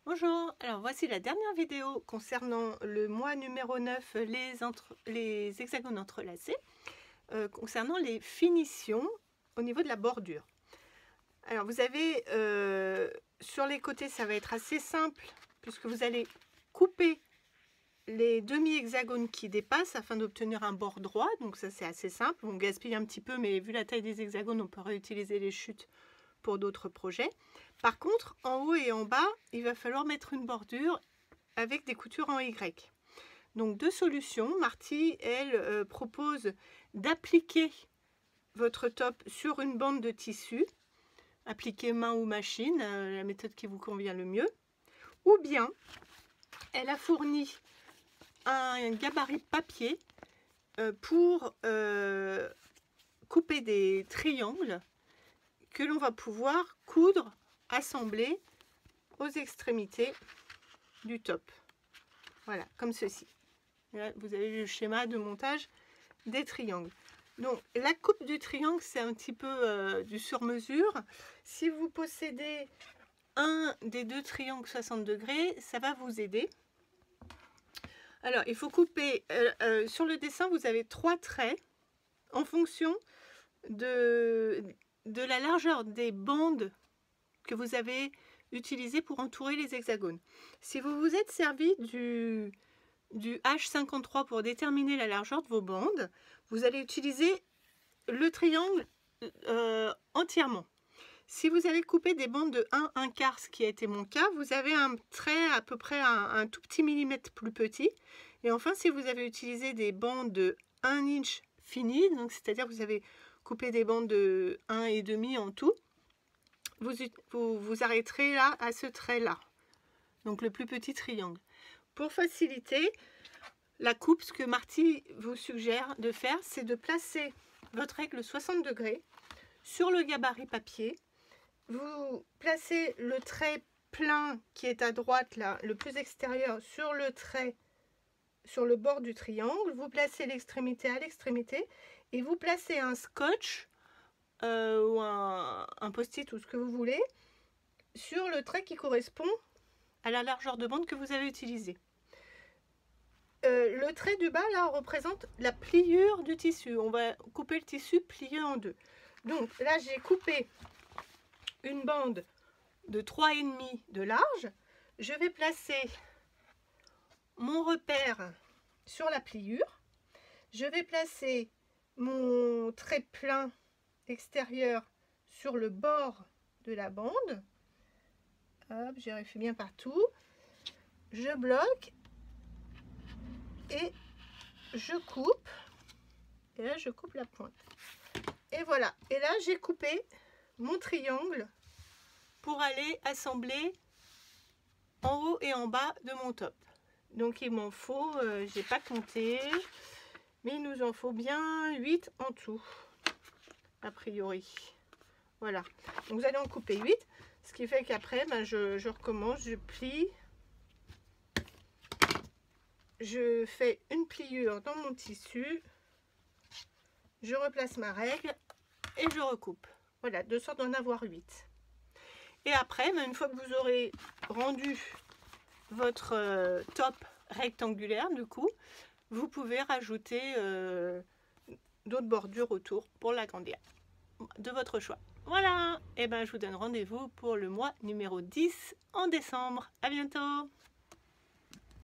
Bonjour, alors voici la dernière vidéo concernant le mois numéro 9, les hexagones entrelacés, concernant les finitions au niveau de la bordure. Alors vous avez sur les côtés, ça va être assez simple puisque vous allez couper les demi-hexagones qui dépassent afin d'obtenir un bord droit, donc ça c'est assez simple. On gaspille un petit peu, mais vu la taille des hexagones, on peut réutiliser les chutes pour d'autres projets. Par contre, en haut et en bas, il va falloir mettre une bordure avec des coutures en Y. Donc deux solutions. Marty, elle, propose d'appliquer votre top sur une bande de tissu, appliquer main ou machine, la méthode qui vous convient le mieux. Ou bien, elle a fourni un gabarit de papier pour couper des triangles que l'on va pouvoir coudre, assembler aux extrémités du top. Voilà, comme ceci. Là, vous avez le schéma de montage des triangles. Donc, la coupe du triangle, c'est un petit peu du sur-mesure. Si vous possédez un des deux triangles 60 degrés, ça va vous aider. Alors, il faut couper, sur le dessin, vous avez 3 traits en fonction de la largeur des bandes que vous avez utilisées pour entourer les hexagones. Si vous vous êtes servi du H53 pour déterminer la largeur de vos bandes, vous allez utiliser le triangle entièrement. Si vous avez coupé des bandes de 1/4, ce qui a été mon cas, vous avez un trait à peu près un tout petit millimètre plus petit. Et enfin, si vous avez utilisé des bandes de 1 inch finies, donc c'est-à-dire que vous avez coupé des bandes de 1,5 en tout, vous arrêterez là à ce trait-là, donc le plus petit triangle. Pour faciliter la coupe, ce que Marty vous suggère de faire, c'est de placer votre règle 60 degrés sur le gabarit papier. Vous placez le trait plein qui est à droite, là, le plus extérieur, sur le trait, sur le bord du triangle. Vous placez l'extrémité à l'extrémité et vous placez un scotch ou un post-it ou ce que vous voulez sur le trait qui correspond à la largeur de bande que vous avez utilisée. Le trait du bas là représente la pliure du tissu. On va couper le tissu plié en deux. Donc là j'ai coupé une bande de 3,5 de large. Je vais placer mon repère sur la pliure. Je vais placer mon trait plein extérieur sur le bord de la bande. Hop, j'ai refait bien partout. Je bloque et je coupe. Et là, je coupe la pointe. Et voilà. Et là, j'ai coupé mon triangle pour aller assembler en haut et en bas de mon top. Donc, il m'en faut, j'ai pas compté, mais il nous en faut bien 8 en tout, a priori. Voilà. Donc, vous allez en couper 8, ce qui fait qu'après, ben, je recommence, je plie. Je fais une pliure dans mon tissu, je replace ma règle et je recoupe. Voilà, de sorte d'en avoir 8. Et après, une fois que vous aurez rendu votre top rectangulaire, du coup, vous pouvez rajouter d'autres bordures autour pour l'agrandir, de votre choix. Voilà, et ben je vous donne rendez-vous pour le mois numéro 10 en décembre. À bientôt!